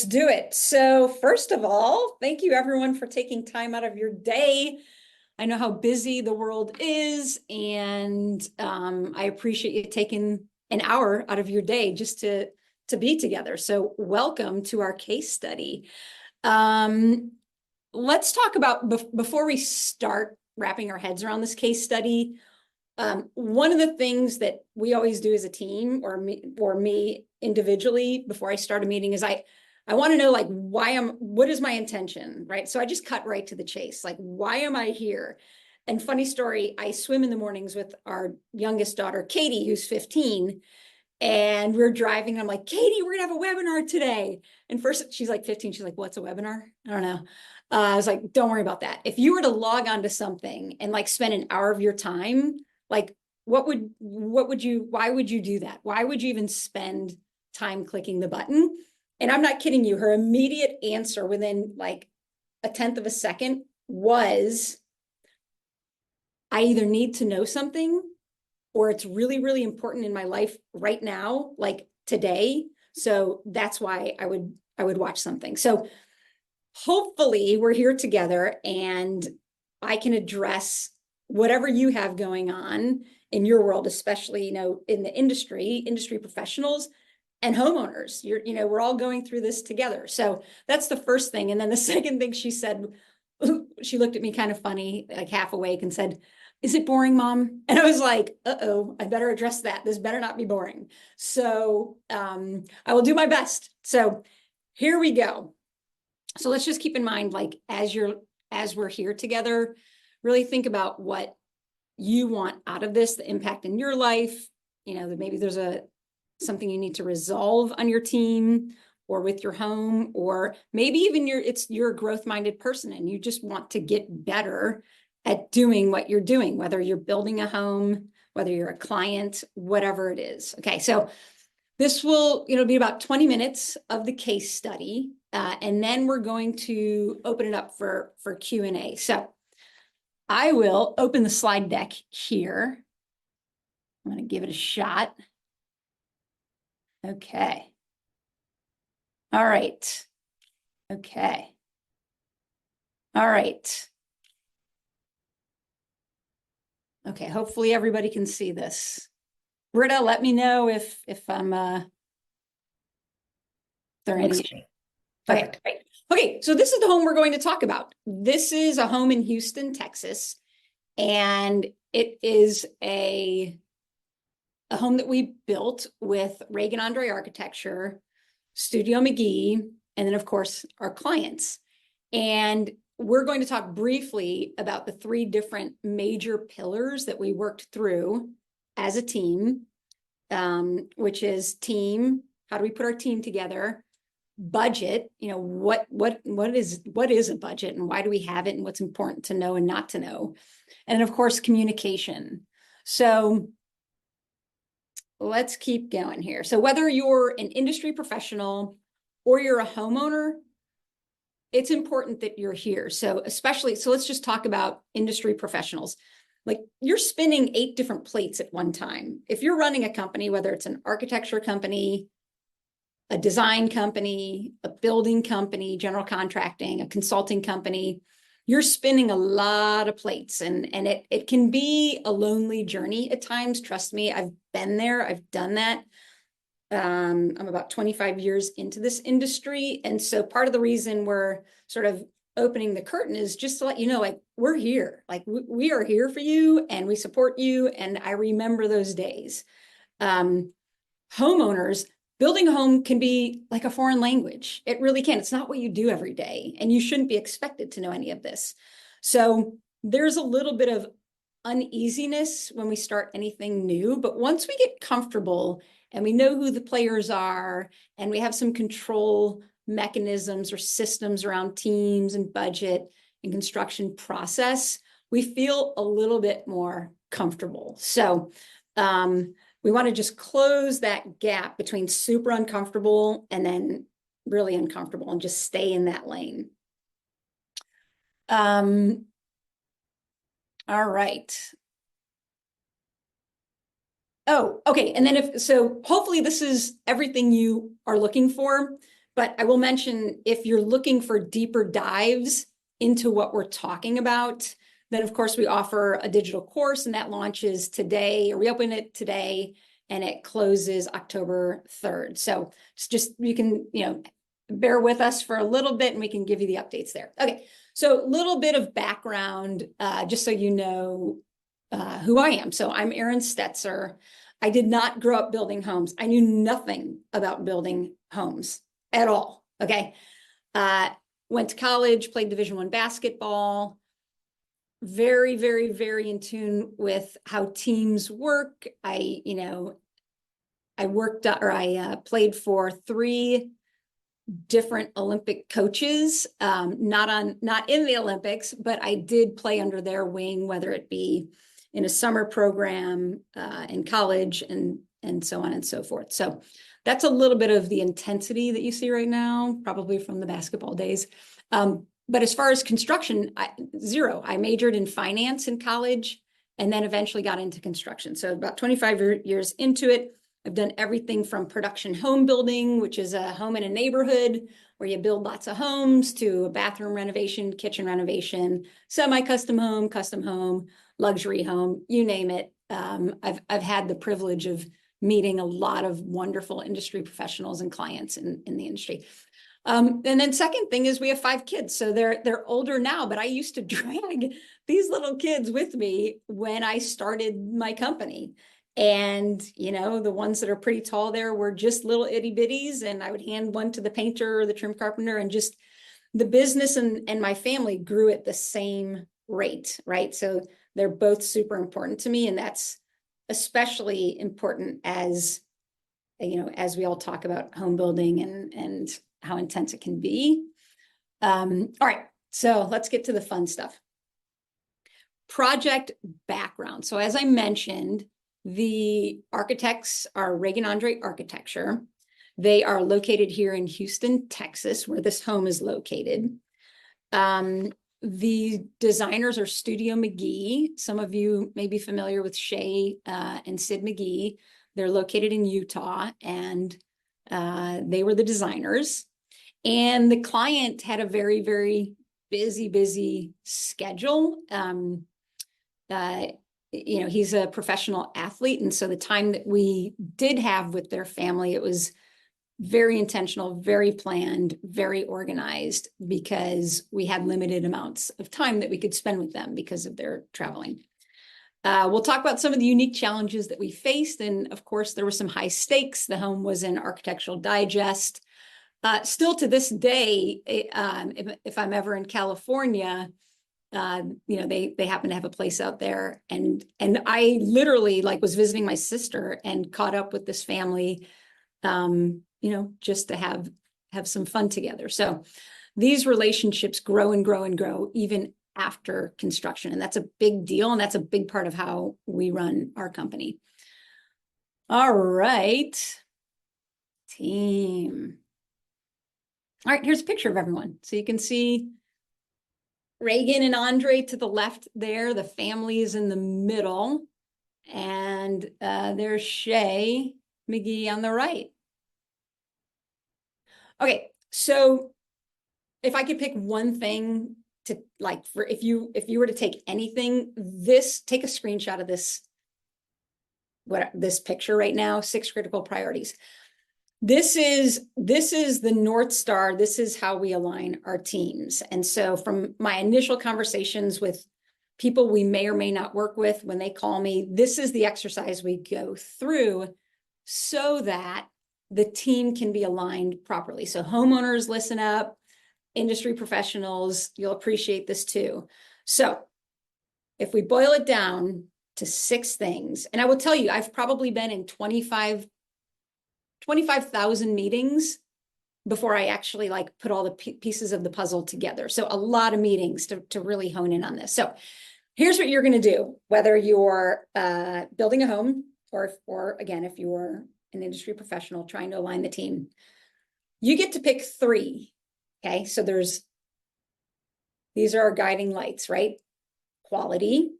Do it. So first of all, thank you everyone for taking time out of your day. I know how busy the world is, and I appreciate you taking an hour out of your day just to be together. So welcome to our case study. Um, let's talk about before we start wrapping our heads around this case study. One of the things that we always do as a team, or me individually, before I start a meeting, is I want to know, like, what is my intention, right? So I just cut right to the chase. Like, why am I here? And funny story, I swim in the mornings with our youngest daughter, Katie, who's 15. And we're driving, and I'm like, Katie, we're gonna have a webinar today. And first she's like 15. She's like, what's a webinar? I don't know. I was like, don't worry about that. If you were to log on to something and like spend an hour of your time, like why would you do that? Why would you even spend time clicking the button? And I'm not kidding you. Her immediate answer within like a tenth of a second was, I either need to know something or it's really, really important in my life right now, like today. So that's why I would watch something. So hopefully we're here together and I can address whatever you have going on in your world, especially, in the industry professionals and homeowners. We're all going through this together. So that's the first thing. And then the second thing she said, she looked at me kind of funny, like half awake, and said, is it boring, Mom? And I was like, uh-oh, I better address that. This better not be boring. So I will do my best. So here we go. So let's just keep in mind, like, as we're here together, really think about what you want out of this, the impact in your life. That maybe there's something you need to resolve on your team or with your home, or maybe even you're a growth-minded person and you just want to get better at doing what you're doing, whether you're building a home, whether you're a client, whatever it is. Okay, so this will, be about 20 minutes of the case study, and then we're going to open it up for Q&A. So I will open the slide deck here. I'm going to give it a shot. Okay. All right. Okay. All right. Okay, hopefully everybody can see this. Britta, let me know if I'm there any. Okay, right. Okay, so this is the home we're going to talk about. This is a home in Houston, Texas, and it is a home that we built with Reagan Andre Architecture, Studio McGee, and then of course our clients. And we're going to talk briefly about the three different major pillars that we worked through as a team, which is team. How do we put our team together? Budget. What is a budget, and why do we have it, and what's important to know and not to know? And of course, communication. So let's keep going here. So whether you're an industry professional or you're a homeowner, it's important that you're here. So let's just talk about industry professionals. Like, you're spinning 8 different plates at one time. If you're running a company, whether it's an architecture company, a design company, a building company, general contracting, a consulting company, you're spinning a lot of plates, and it can be a lonely journey at times. Trust me, I've been there. I've done that. I'm about 25 years into this industry. And so part of the reason we're sort of opening the curtain is just to let you know, like, we're here, like we are here for you and we support you. And I remember those days. Homeowners, building a home can be like a foreign language. It really can. It's not what you do every day, and you shouldn't be expected to know any of this. So there's a little bit of uneasiness when we start anything new, but once we get comfortable and we know who the players are, and we have some control mechanisms or systems around teams and budget and construction process, we feel a little bit more comfortable. So we want to just close that gap between super uncomfortable and then really uncomfortable, and just stay in that lane. All right. Oh, okay. And then hopefully this is everything you are looking for. But I will mention, if you're looking for deeper dives into what we're talking about, then of course we offer a digital course, and that launches today, or we open it today, and it closes October 3rd. So it's just, you can, bear with us for a little bit and we can give you the updates there. Okay, so a little bit of background, just so you know who I am. So I'm Erin Stetzer. I did not grow up building homes. I knew nothing about building homes at all, okay? Went to college, played Division I basketball, very, very, very in tune with how teams work. I played for 3 different Olympic coaches, not in the Olympics, but I did play under their wing, whether it be in a summer program, in college, and so on and so forth. So that's a little bit of the intensity that you see right now, probably from the basketball days. But as far as construction, zero. I majored in finance in college and then eventually got into construction. So about 25 years into it, I've done everything from production home building, which is a home in a neighborhood where you build lots of homes, to a bathroom renovation, kitchen renovation, semi-custom home, luxury home, you name it. I've had the privilege of meeting a lot of wonderful industry professionals and clients in the industry. And then second thing is we have 5 kids. So they're older now, but I used to drag these little kids with me when I started my company. And, the ones that are pretty tall there were just little itty bitties, and I would hand one to the painter or the trim carpenter, and just the business and my family grew at the same rate, right? So they're both super important to me. And that's especially important as we all talk about home building and how intense it can be. All right, so let's get to the fun stuff. Project background. So as I mentioned, the architects are Reagan Andre Architecture. They are located here in Houston, Texas, where this home is located. The designers are Studio McGee. Some of you may be familiar with Shay and Sid McGee. They're located in Utah, and they were the designers. And the client had a very, very busy schedule. He's a professional athlete. And so the time that we did have with their family, it was very intentional, very planned, very organized, because we had limited amounts of time that we could spend with them because of their traveling. We'll talk about some of the unique challenges that we faced. And of course, there were some high stakes. The home was in Architectural Digest. Still to this day, if I'm ever in California, they happen to have a place out there. And I literally was visiting my sister and caught up with this family, just to have some fun together. So these relationships grow and grow and grow even after construction. And that's a big deal. And that's a big part of how we run our company. All right, team. All right, here's a picture of everyone. So you can see Reagan and Andre to the left there. The family is in the middle. And there's Shay McGee on the right. Okay, so if I could pick one thing to if you were to take anything, take a screenshot of this picture right now, 6 critical priorities. This is the North Star. This is how we align our teams. And so from my initial conversations with people we may or may not work with, when they call me, this is the exercise we go through so that the team can be aligned properly. So homeowners, listen up. Industry professionals, you'll appreciate this too. So if we boil it down to 6 things, and I will tell you, I've probably been in 25,000 meetings before I actually put all the pieces of the puzzle together. So a lot of meetings to really hone in on this. So here's what you're going to do, whether you're building a home or again, if you're an industry professional trying to align the team, you get to pick 3. Okay, so these are our guiding lights, right? Quality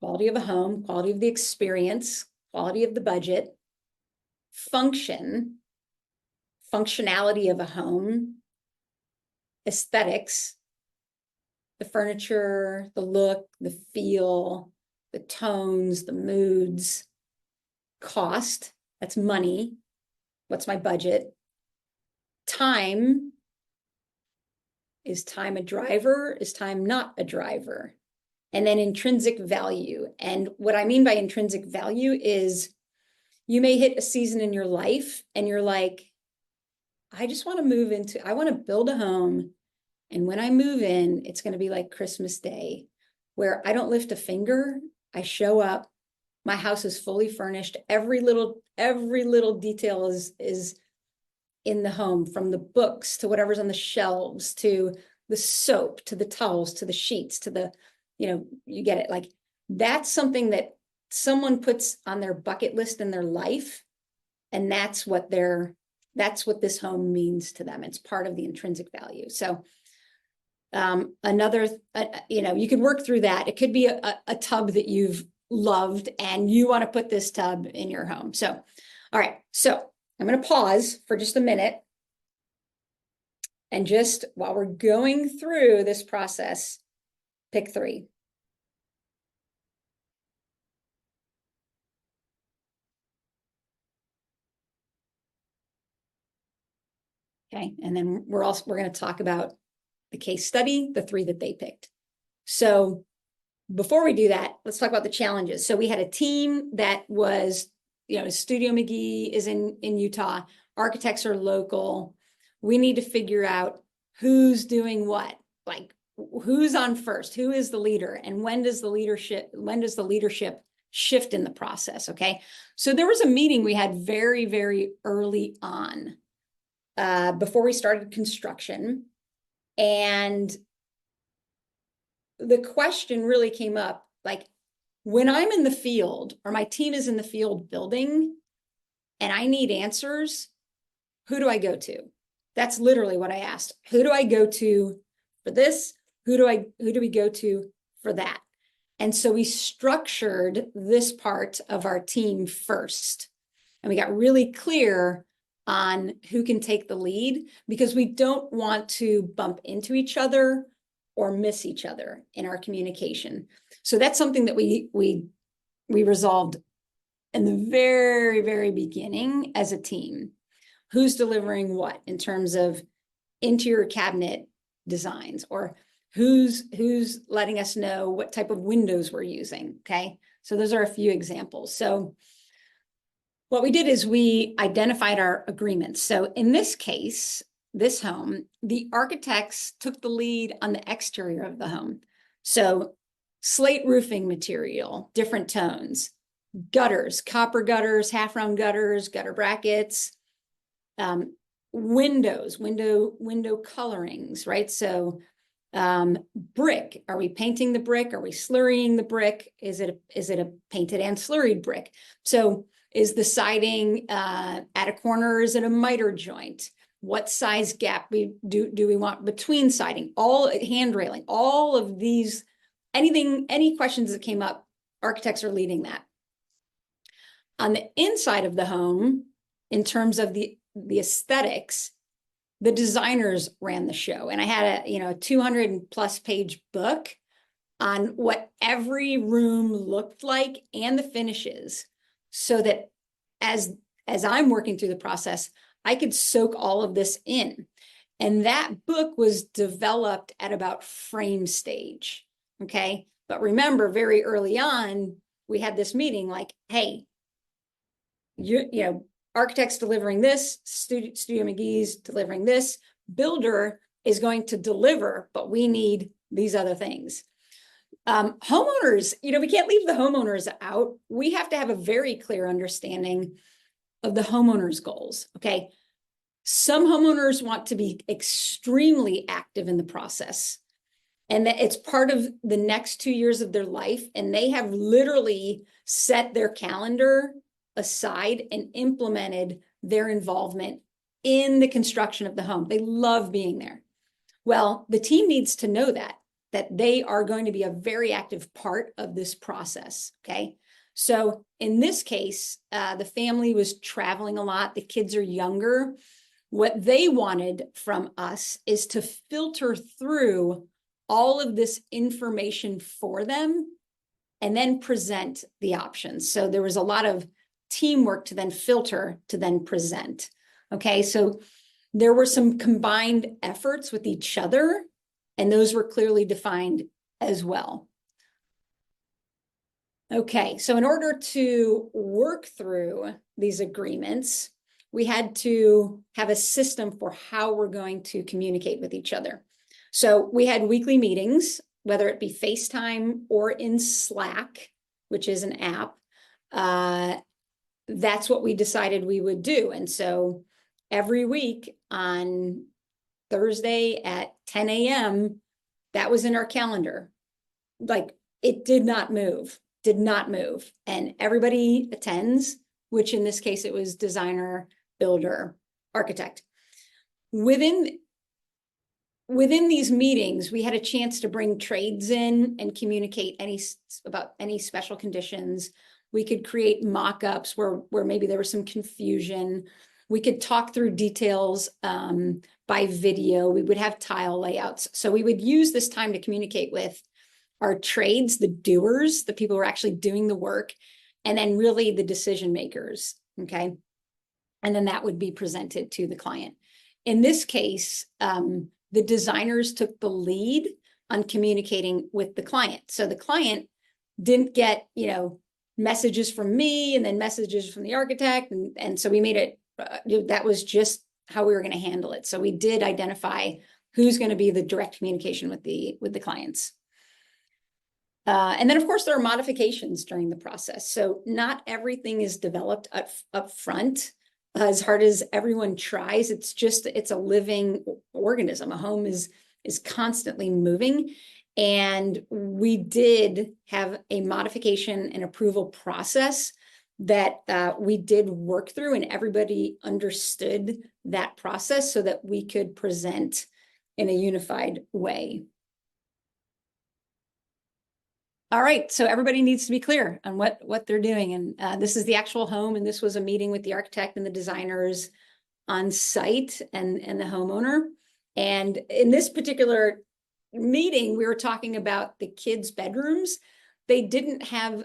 of a home, quality of the experience, quality of the budget, function functionality of a home, aesthetics, the furniture, the look, the feel, the tones, the moods, cost, that's money. What's my budget? Time, is time a driver? Is time not a driver? And then intrinsic value. And what I mean by intrinsic value is you may hit a season in your life and you're like, I just want to move into, I want to build a home. And when I move in, it's going to be like Christmas Day, where I don't lift a finger. I show up. My house is fully furnished. Every little detail is in the home, from the books to whatever's on the shelves, to the soap, to the towels, to the sheets, to the, you get it. Like, that's something that someone puts on their bucket list in their life. And that's what this home means to them. It's part of the intrinsic value. So you could work through that. It could be a tub that you've loved and you want to put this tub in your home. So, all right. So I'm going to pause for just a minute. And just while we're going through this process, pick 3. Okay. And then we're going to talk about the case study, the 3 that they picked. So before we do that, let's talk about the challenges. So we had a team that was, Studio McGee is in Utah. Architects are local. We need to figure out who's doing what, like who's on first, who is the leader, and when does the leadership shift in the process? Okay. So there was a meeting we had very, very early on, before we started construction. And the question really came up, like, when I'm in the field or my team is in the field building and I need answers, who do I go to? That's literally what I asked. Who do I go to for this? Who do we go to for that? And so we structured this part of our team first. And we got really clear on who can take the lead, because we don't want to bump into each other or miss each other in our communication. So that's something that we resolved in the very, very beginning as a team. Who's delivering what in terms of interior cabinet designs, or who's letting us know what type of windows we're using. Okay. So those are a few examples. So what we did is we identified our agreements. So in this case, this home, the architects took the lead on the exterior of the home. So slate roofing material, different tones, gutters, copper gutters, half round gutters, gutter brackets, windows, window colorings, right? So brick, are we painting the brick? Are we slurrying the brick? Is it a painted and slurried brick? So is the siding at a corner, or is it a miter joint? What size gap do we want between siding? All hand railing, all of these, any questions that came up, architects are leading that. On the inside of the home, in terms of the aesthetics, the designers ran the show. And I had a 200+ page book on what every room looked like and the finishes, so that as I'm working through the process, I could soak all of this in. And that book was developed at about frame stage. Okay. But remember, very early on, we had this meeting like, hey, architects delivering this, Studio McGee's delivering this, builder is going to deliver, but we need these other things. Homeowners, we can't leave the homeowners out. We have to have a very clear understanding of the homeowner's goals. Okay. Some homeowners want to be extremely active in the process, and that it's part of the next 2 years of their life. And they have literally set their calendar aside and implemented their involvement in the construction of the home. They love being there. Well, the team needs to know that they are going to be a very active part of this process. Okay. So in this case, the family was traveling a lot. The kids are younger. What they wanted from us is to filter through all of this information for them and then present the options. So there was a lot of teamwork to then filter, to then present. Okay, so there were some combined efforts with each other, and those were clearly defined as well. Okay, so in order to work through these agreements, we had to have a system for how we're going to communicate with each other. So we had weekly meetings, whether it be FaceTime or in Slack, which is an app. That's what we decided we would do. And so every week on Thursday at 10 a.m., that was in our calendar. Like, it did not move. And everybody attends, which in this case, it was designer, builder, architect. Within these meetings, we had a chance to bring trades in and communicate about any special conditions. We could create mock-ups where maybe there was some confusion. We could talk through details by video. We would have tile layouts. So we would use this time to communicate with our trades, the doers, the people who are actually doing the work, and then really the decision makers, okay? And then that would be presented to the client. In this case, the designers took the lead on communicating with the client. So the client didn't get, messages from me and then messages from the architect. And so we made it, that was just how we were going to handle it. So we did identify who's going to be the direct communication with the clients. And then, of course, there are modifications during the process. So not everything is developed up front. As hard as everyone tries, it's a living organism. A home is constantly moving. And we did have a modification and approval process that we did work through, and everybody understood that process so that we could present in a unified way. All right, so everybody needs to be clear on what they're doing. And this is the actual home, and this was a meeting with the architect and the designers on site and the homeowner. And in this particular meeting, we were talking about the kids' bedrooms. They didn't have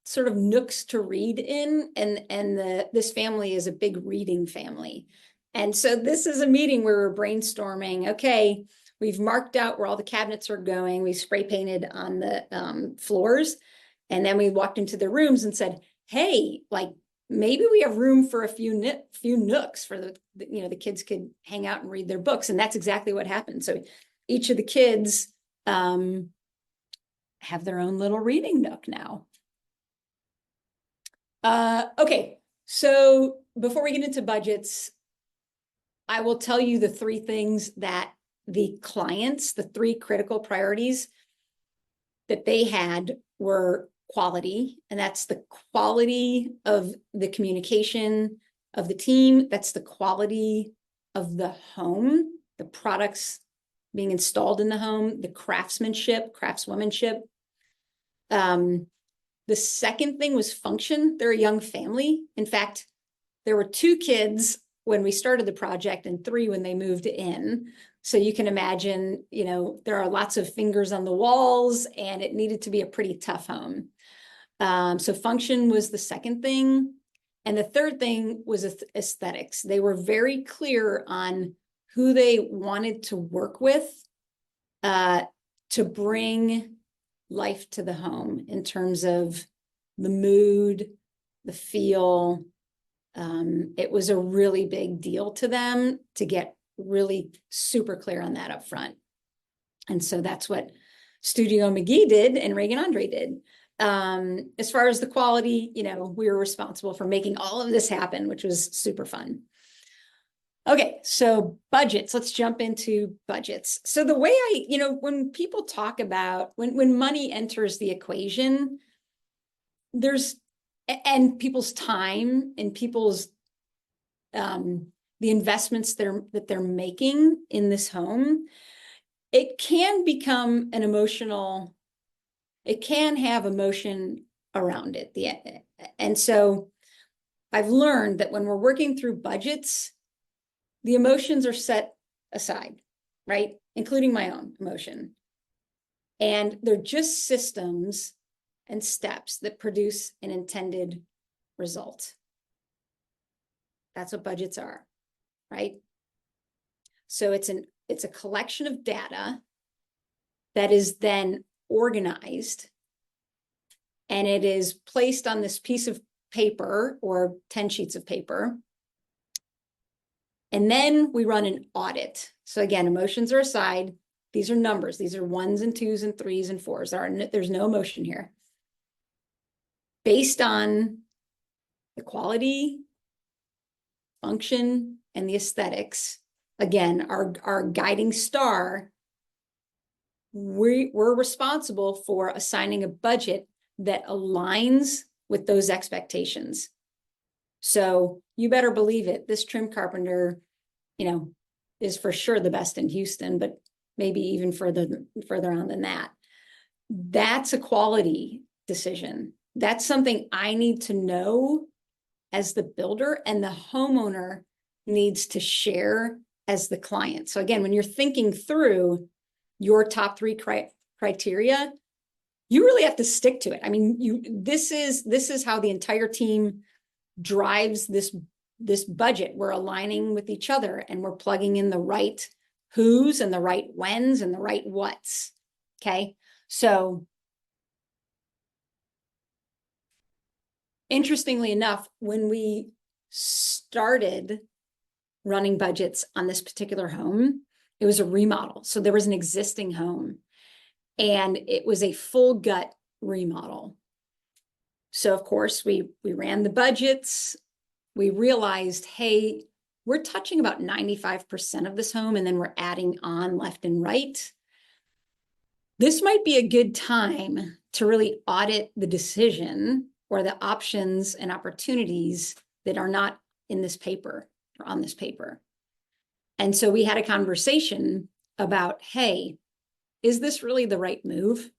sort of nooks to read in, and this family is a big reading family. And so this is a meeting where we're brainstorming, okay, we've marked out where all the cabinets are going. We spray painted on the floors. And then we walked into the rooms and said, hey, like, maybe we have room for a few nooks for the kids could hang out and read their books. And that's exactly what happened. So each of the kids have their own little reading nook now. Okay, so before we get into budgets, I will tell you the three things that the clients, the three critical priorities that they had were quality, and that's the quality of the communication of the team. That's the quality of the home, the products being installed in the home, the craftswomanship. The second thing was function. They're a young family. In fact, there were 2 kids when we started the project and 3 when they moved in. So you can imagine, there are lots of fingers on the walls, and it needed to be a pretty tough home. So function was the second thing. And the third thing was aesthetics. They were very clear on who they wanted to work with to bring life to the home in terms of the mood, the feel. It was a really big deal to them to get really super clear on that up front. And so that's what Studio McGee did and Reagan Andre did. As far as the quality, we were responsible for making all of this happen, which was super fun. Okay, so budgets, let's jump into budgets. So the way when people talk about, when money enters the equation, and people's time and people's, the investments that they're making in this home, it can become it can have emotion around it. And so I've learned that when we're working through budgets, the emotions are set aside, right? Including my own emotion. And they're just systems and steps that produce an intended result. That's what budgets are, right? So it's a collection of data that is then organized, and it is placed on this piece of paper or 10 sheets of paper. And then we run an audit. So again, emotions are aside. These are numbers. These are 1s and 2s and 3s and 4s. There's no emotion here. Based on the quality, function, and the aesthetics, again, our guiding star, we're responsible for assigning a budget that aligns with those expectations. So you better believe it, this trim carpenter, is for sure the best in Houston, but maybe even further on than that. That's a quality decision. That's something I need to know as the builder, and the homeowner needs to share as the client. So again, when you're thinking through your top 3 criteria, you really have to stick to it. I mean, this is how the entire team drives this budget. We're aligning with each other, and we're plugging in the right who's and the right when's and the right what's. Okay. So interestingly enough, when we started running budgets on this particular home, it was a remodel. So there was an existing home, and it was a full gut remodel. So of course we ran the budgets. We realized, hey, we're touching about 95% of this home, and then we're adding on left and right. This might be a good time to really audit the decision or the options and opportunities that are not in this paper or on this paper. And so we had a conversation about, hey, is this really the right move?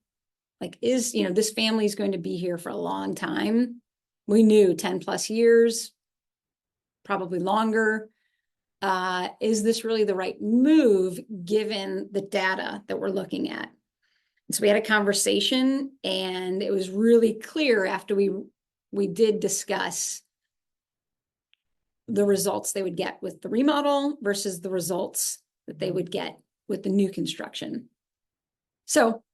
Like, this family is going to be here for a long time. We knew 10 plus years, probably longer. Is this really the right move given the data that we're looking at? And so we had a conversation, and it was really clear after we did discuss the results they would get with the remodel versus the results that they would get with the new construction. So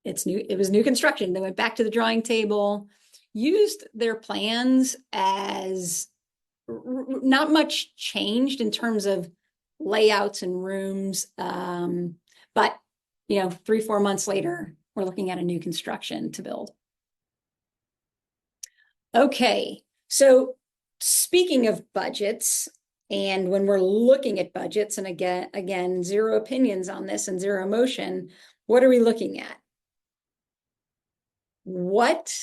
it was new construction. They went back to the drawing table, used their plans as not much changed in terms of layouts and rooms. But 3-4 months later, we're looking at a new construction to build. Okay, so speaking of budgets, and when we're looking at budgets, and again, zero opinions on this and zero emotion, what are we looking at? What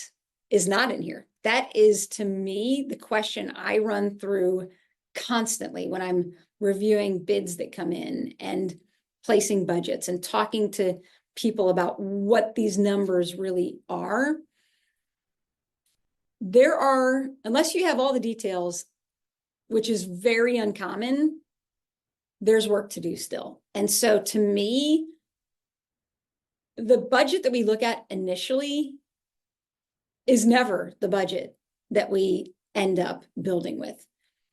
is not in here? That is, to me, the question I run through constantly when I'm reviewing bids that come in and placing budgets and talking to people about what these numbers really are. There are, unless you have all the details, which is very uncommon, there's work to do still. And so to me, the budget that we look at initially is never the budget that we end up building with.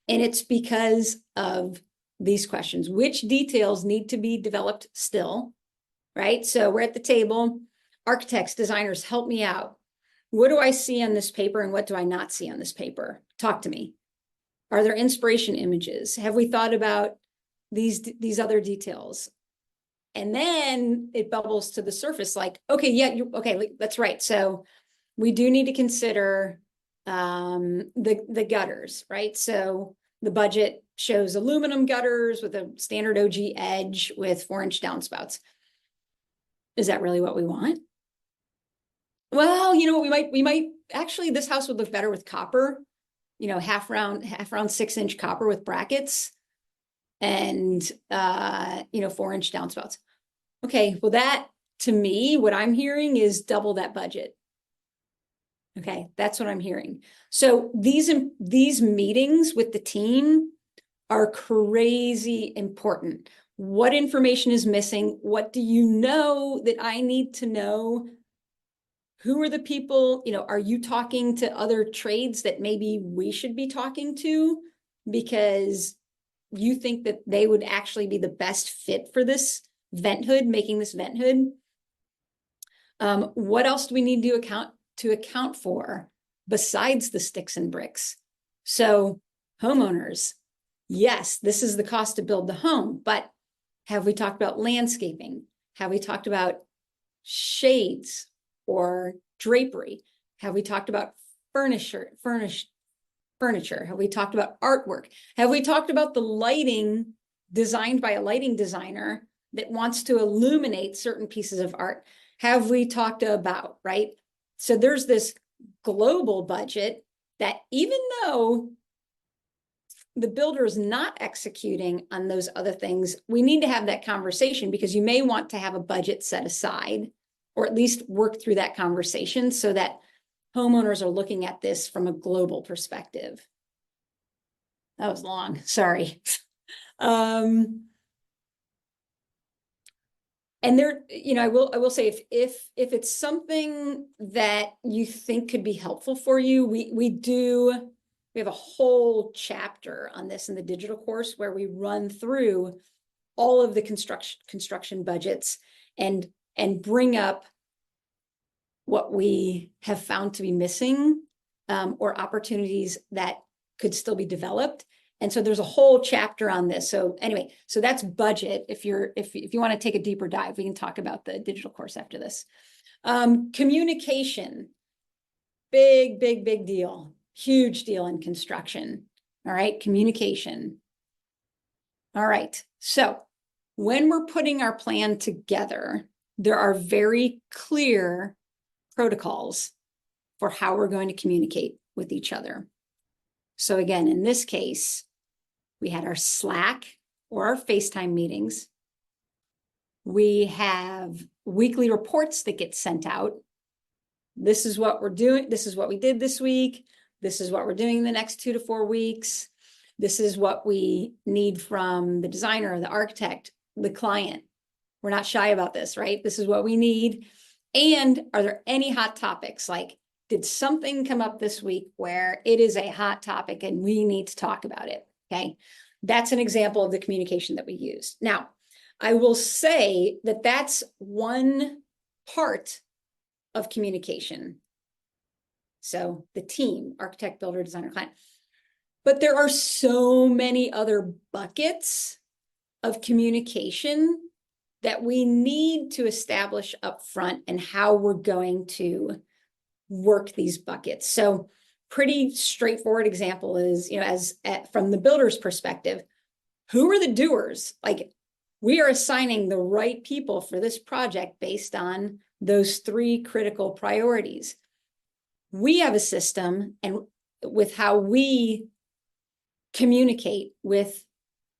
And it's because of these questions. Which details need to be developed still, right? So we're at the table. Architects, designers, help me out. What do I see on this paper and what do I not see on this paper? Talk to me. Are there inspiration images? Have we thought about these other details? And then it bubbles to the surface like, okay, yeah, okay, that's right. So we do need to consider the gutters, right? So the budget shows aluminum gutters with a standard OG edge with 4-inch downspouts. Is that really what we want? Well, we might actually, this house would look better with copper, half round 6-inch copper with brackets and 4-inch downspouts. Okay, well, that to me, what I'm hearing is double that budget. Okay, that's what I'm hearing. So these meetings with the team are crazy important. What information is missing? What do you know that I need to know? Who are the people, are you talking to other trades that maybe we should be talking to because you think that they would actually be the best fit for this vent hood, making this vent hood? What else do we need to account for besides the sticks and bricks? So homeowners, yes, this is the cost to build the home, but have we talked about landscaping? Have we talked about shades or drapery? Have we talked about furniture? Have we talked about artwork? Have we talked about the lighting designed by a lighting designer that wants to illuminate certain pieces of art? Have we talked about, right? So there's this global budget that even though the builder is not executing on those other things, we need to have that conversation because you may want to have a budget set aside or at least work through that conversation so that homeowners are looking at this from a global perspective. That was long, sorry. And there, I will say if it's something that you think could be helpful for you, we have a whole chapter on this in the digital course where we run through all of the construction budgets and bring up what we have found to be missing or opportunities that could still be developed. And so there's a whole chapter on this. So anyway, so that's budget. If you want to take a deeper dive, we can talk about the digital course after this. Communication, big deal, huge deal in construction. All right, communication. All right, so when we're putting our plan together, there are very clear protocols for how we're going to communicate with each other. So again, in this case, we had our Slack or our FaceTime meetings. We have weekly reports that get sent out. This is what we're doing. This is what we did this week. This is what we're doing in the next 2 to 4 weeks. This is what we need from the designer, the architect, the client. We're not shy about this, right? This is what we need. And are there any hot topics? Like, did something come up this week where it is a hot topic and we need to talk about it? Okay, that's an example of the communication that we use. Now, I will say that that's one part of communication. So the team, architect, builder, designer, client. But there are so many other buckets of communication that we need to establish up front and how we're going to work these buckets. So pretty straightforward example is, from the builder's perspective, who are the doers? Like, we are assigning the right people for this project based on those 3 critical priorities. We have a system and with how we communicate with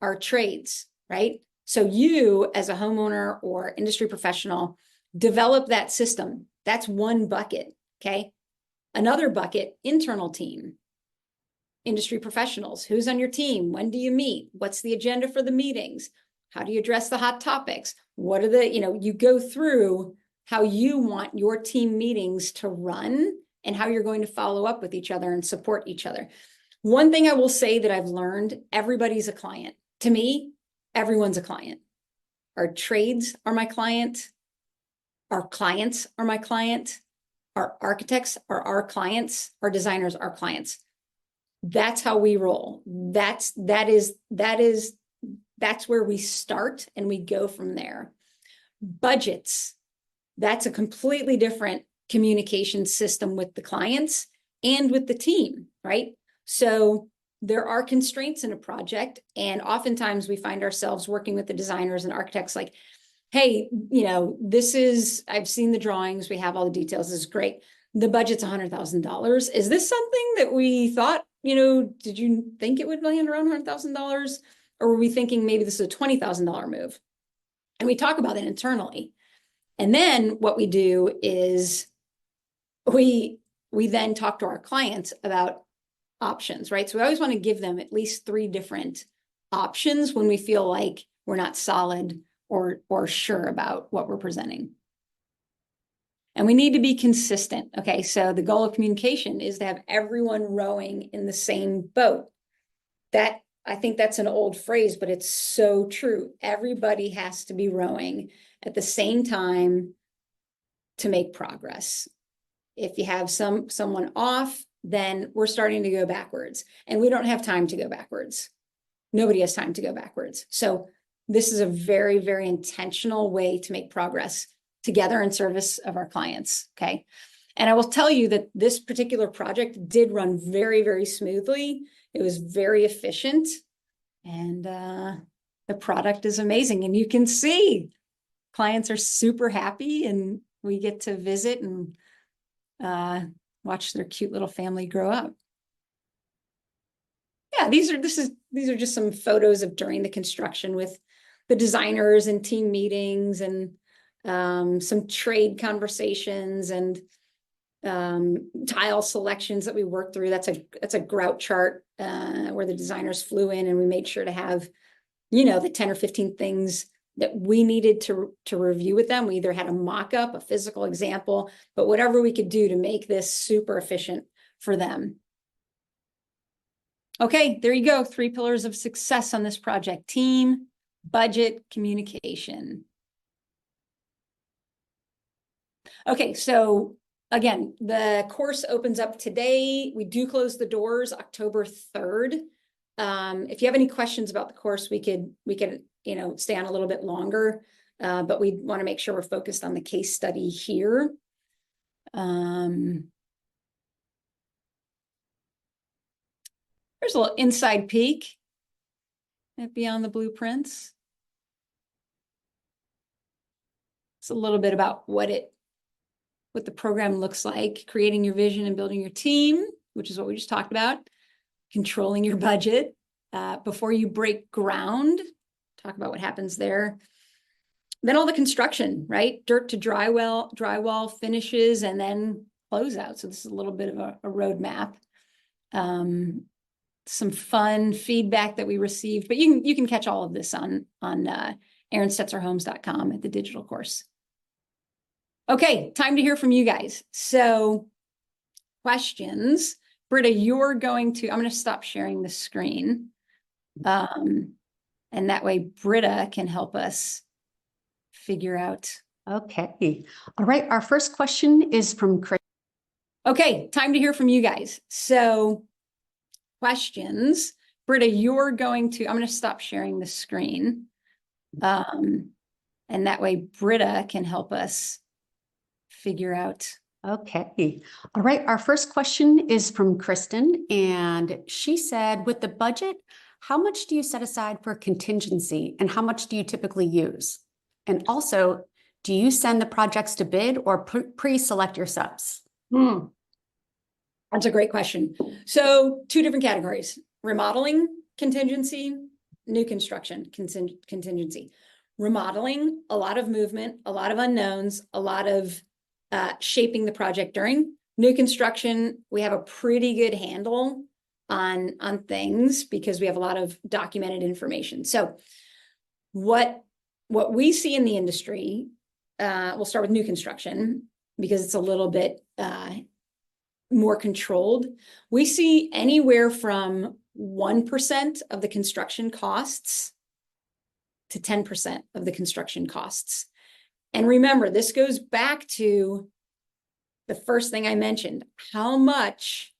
our trades, right? So you, as a homeowner or industry professional, develop that system. That's one bucket, okay? Another bucket, internal team, industry professionals. Who's on your team? When do you meet? What's the agenda for the meetings? How do you address the hot topics? What are you go through how you want your team meetings to run and how you're going to follow up with each other and support each other. One thing I will say that I've learned, everybody's a client. To me, everyone's a client. Our trades are my client. Our clients are my client. Our architects are our clients. Our designers are clients. That's how we roll. That's where we start and we go from there. Budgets, that's a completely different communication system with the clients and with the team, right? So there are constraints in a project, and oftentimes we find ourselves working with the designers and architects like, hey, I've seen the drawings, we have all the details, this is great. The budget's $100,000. Is this something that we thought, did you think it would land around $100,000? Or were we thinking maybe this is a $20,000 move? And we talk about it internally. And then what we do is we then talk to our clients about options, right? So we always want to give them at least 3 different options when we feel like we're not solid or sure about what we're presenting. And we need to be consistent. Okay, so the goal of communication is to have everyone rowing in the same boat. That, I think that's an old phrase, but it's so true. Everybody has to be rowing at the same time to make progress. If you have someone off, then we're starting to go backwards, and we don't have time to go backwards. Nobody has time to go backwards. So this is a very, very intentional way to make progress together in service of our clients. Okay. And I will tell you that this particular project did run very, very smoothly. It was very efficient, and the product is amazing. And you can see clients are super happy, and we get to visit and watch their cute little family grow up. Yeah, these are just some photos of during the construction with the designers and team meetings, and some trade conversations and tile selections that we worked through. That's a grout chart where the designers flew in, and we made sure to have, the 10 or 15 things that we needed to review with them. We either had a mock-up, a physical example, but whatever we could do to make this super efficient for them. Okay, there you go. 3 pillars of success on this project: team, budget, communication. Okay, so again, the course opens up today. We do close the doors October 3rd. If you have any questions about the course, we could stay on a little bit longer, but we want to make sure we're focused on the case study here. There's a little inside peek at Beyond the Blueprints. It's a little bit about what the program looks like: creating your vision and building your team, which is what we just talked about, controlling your budget before you break ground, talk about what happens there. Then all the construction, right? Dirt to drywall finishes, and then closeout. So this is a little bit of a roadmap. Some fun feedback that we received, but you can catch all of this on erinstetzerhomes.com at the digital course. Okay, time to hear from you guys. So questions. Britta, I'm going to stop sharing the screen. And that way Britta can help us figure out. Okay. All right. Our first question is from Chris. Okay, time to hear from you guys. So questions. Britta, I'm going to stop sharing the screen. And that way Britta can help us figure out. Okay. All right. Our first question is from Kristen, and she said, with the budget, how much do you set aside for contingency, and how much do you typically use? And also, do you send the projects to bid or pre-select your subs? That's a great question. So 2 different categories: remodeling contingency, new construction contingency. Remodeling, a lot of movement, a lot of unknowns, a lot of shaping the project during. New construction, we have a pretty good handle on things because we have a lot of documented information. So what we see in the industry, we'll start with new construction because it's a little bit more controlled. We see anywhere from 1% of the construction costs to 10% of the construction costs. And remember, this goes back to the first thing I mentioned. How much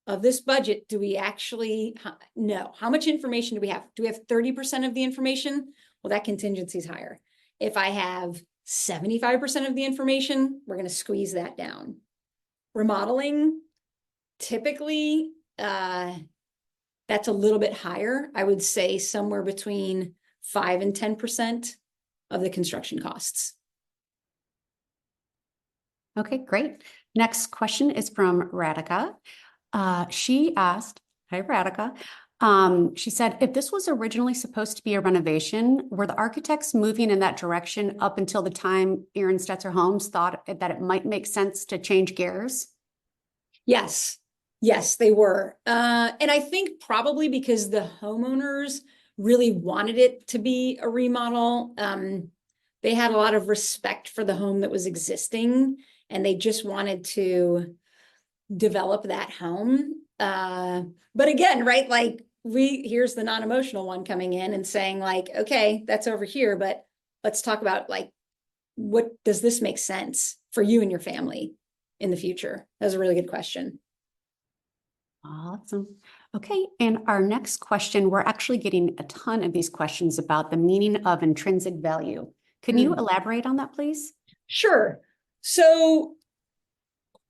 of this budget do we actually know? How much information do we have? Do we have 30% of the information? Well, that contingency is higher. If I have 75% of the information, we're going to squeeze that down. Remodeling, typically, that's a little bit higher. I would say somewhere between 5 and 10% of the construction costs. Okay, great. Next question is from Radhika. She asked, hi, Radhika. She said, if this was originally supposed to be a renovation, were the architects moving in that direction up until the time Erin Stetzer Homes thought that it might make sense to change gears? Yes, they were. And I think probably because the homeowners really wanted it to be a remodel. They had a lot of respect for the home that was existing, and they just wanted to develop that home. But again, right, like here's the non-emotional one coming in and saying like, okay, that's over here, but let's talk about like, what does this make sense for you and your family in the future? That's a really good question. Awesome. Okay, and our next question, we're actually getting a ton of these questions about the meaning of intrinsic value. Can you elaborate on that, please? Sure. So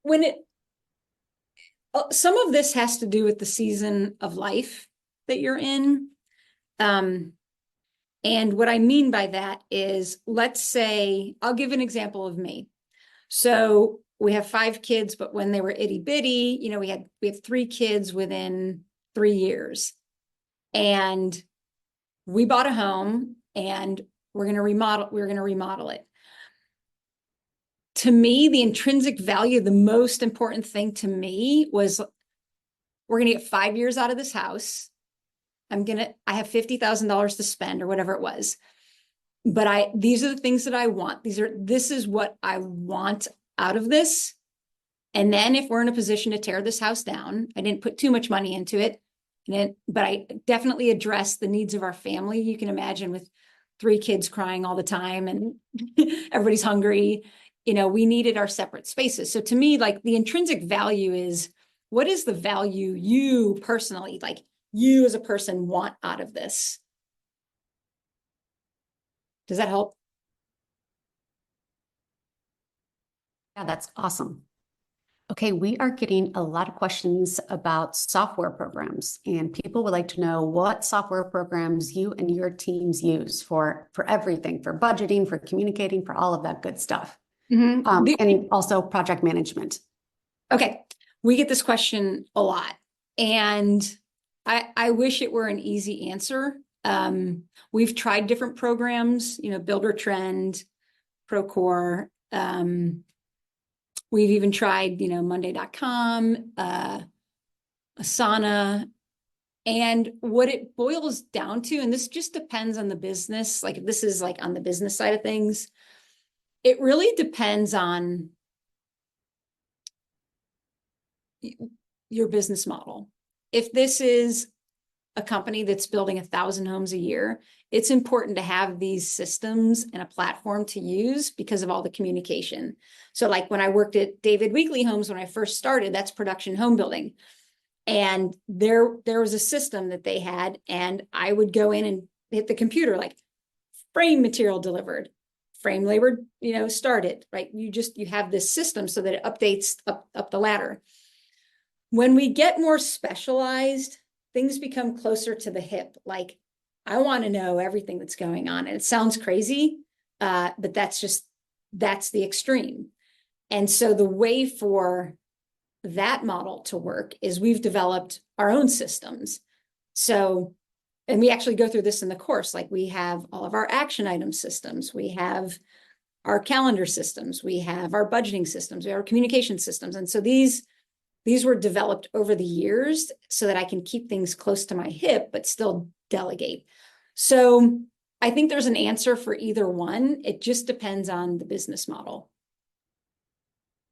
when some of this has to do with the season of life that you're in. And what I mean by that is, let's say, I'll give an example of me. So we have 5 kids, but when they were itty bitty, you know, we had 3 kids within 3 years. And we bought a home and we're going to remodel it. To me, the intrinsic value, the most important thing to me was, we're going to get 5 years out of this house. I have $50,000 to spend or whatever it was. But these are the things that I want. This is what I want out of this. And then if we're in a position to tear this house down, I didn't put too much money into it, but I definitely addressed the needs of our family. You can imagine, with 3 kids crying all the time and everybody's hungry, you know, we needed our separate spaces. So to me, like, the intrinsic value is, what is the value you personally, like you as a person, want out of this? Does that help? Yeah, that's awesome. Okay, we are getting a lot of questions about software programs, and people would like to know what software programs you and your teams use for everything, for budgeting, for communicating, for all of that good stuff. And also project management. Okay, we get this question a lot, and I wish it were an easy answer. We've tried different programs, you know, Builder Trend, Procore. We've even tried, you know, Monday.com, Asana. And what it boils down to, and this just depends on the business, like if this is like on the business side of things, it really depends on your business model. If this is a company that's building 1,000 homes a year, it's important to have these systems and a platform to use because of all the communication. So like when I worked at David Weekly Homes, when I first started, that's production home building. And there was a system that they had, and I would go in and hit the computer, like frame material delivered, frame labor, you know, started, right? You have this system so that it updates up the ladder. When we get more specialized, things become closer to the hip. Like, I want to know everything that's going on. And it sounds crazy, but that's the extreme. And so the way for that model to work is we've developed our own systems. So, and we actually go through this in the course, like we have all of our action item systems, we have our calendar systems, we have our budgeting systems, we have our communication systems. And so these were developed over the years so that I can keep things close to my hip, but still delegate. So I think there's an answer for either one. It just depends on the business model.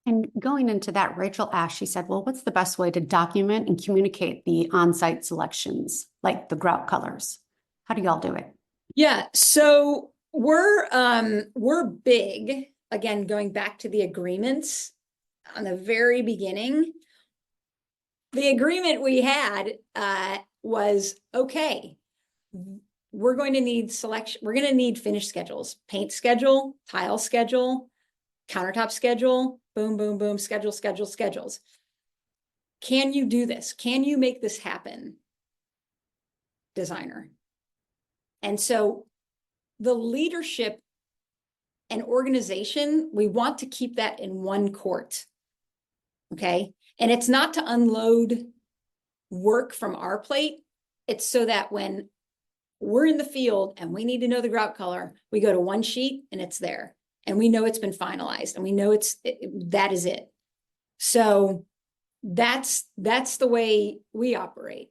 And going into that, Rachel asked, she said, well, what's the best way to document and communicate the on-site selections, like the grout colors? How do y'all do it? Yeah, so we're big, again, going back to the agreements on the very beginning. The agreement we had was, okay, we're going to need selection. We're going to need finish schedules, paint schedule, tile schedule, countertop schedule, boom, boom, boom, schedules. Can you do this? Can you make this happen, designer? And so the leadership and organization, we want to keep that in one court. Okay. And it's not to unload work from our plate. It's so that when we're in the field and we need to know the grout color, we go to one sheet and it's there. And we know it's been finalized and we know that is it. So that's the way we operate.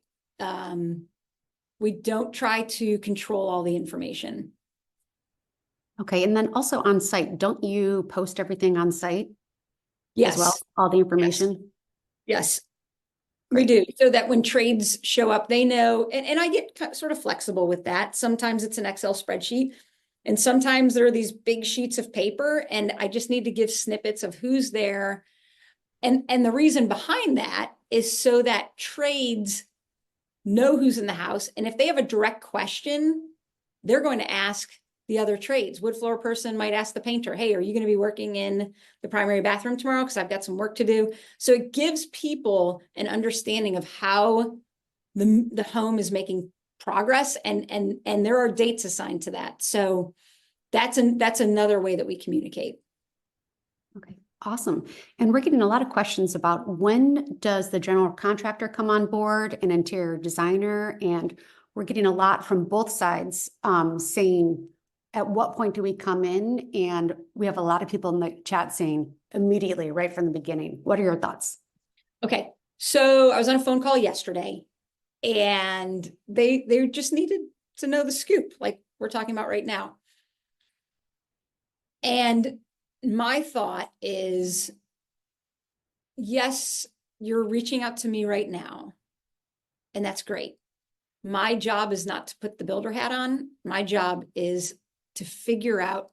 We don't try to control all the information. Okay, and then also on site, don't you post everything on site as well? Yes, All the yes, information? yes. We Great. do, so that when trades show up, they know, and I get sort of flexible with that. Sometimes it's an Excel spreadsheet, and sometimes there are these big sheets of paper, and I just need to give snippets of who's there. And the reason behind that is so that trades know who's in the house. And if they have a direct question, they're going to ask the other trades. Wood floor person might ask the painter, hey, are you going to be working in the primary bathroom tomorrow? Because I've got some work to do. So it gives people an understanding of how the home is making progress, and there are dates assigned to that. So that's another way that we communicate. Okay, awesome. And we're getting a lot of questions about when does the general contractor come on board, an interior designer, and we're getting a lot from both sides saying, at what point do we come in? And we have a lot of people in the chat saying immediately, right from the beginning. What are your thoughts? Okay, so I was on a phone call yesterday, and they just needed to know the scoop, like we're talking about right now. And my thought is, yes, you're reaching out to me right now, and that's great. My job is not to put the builder hat on. My job is to figure out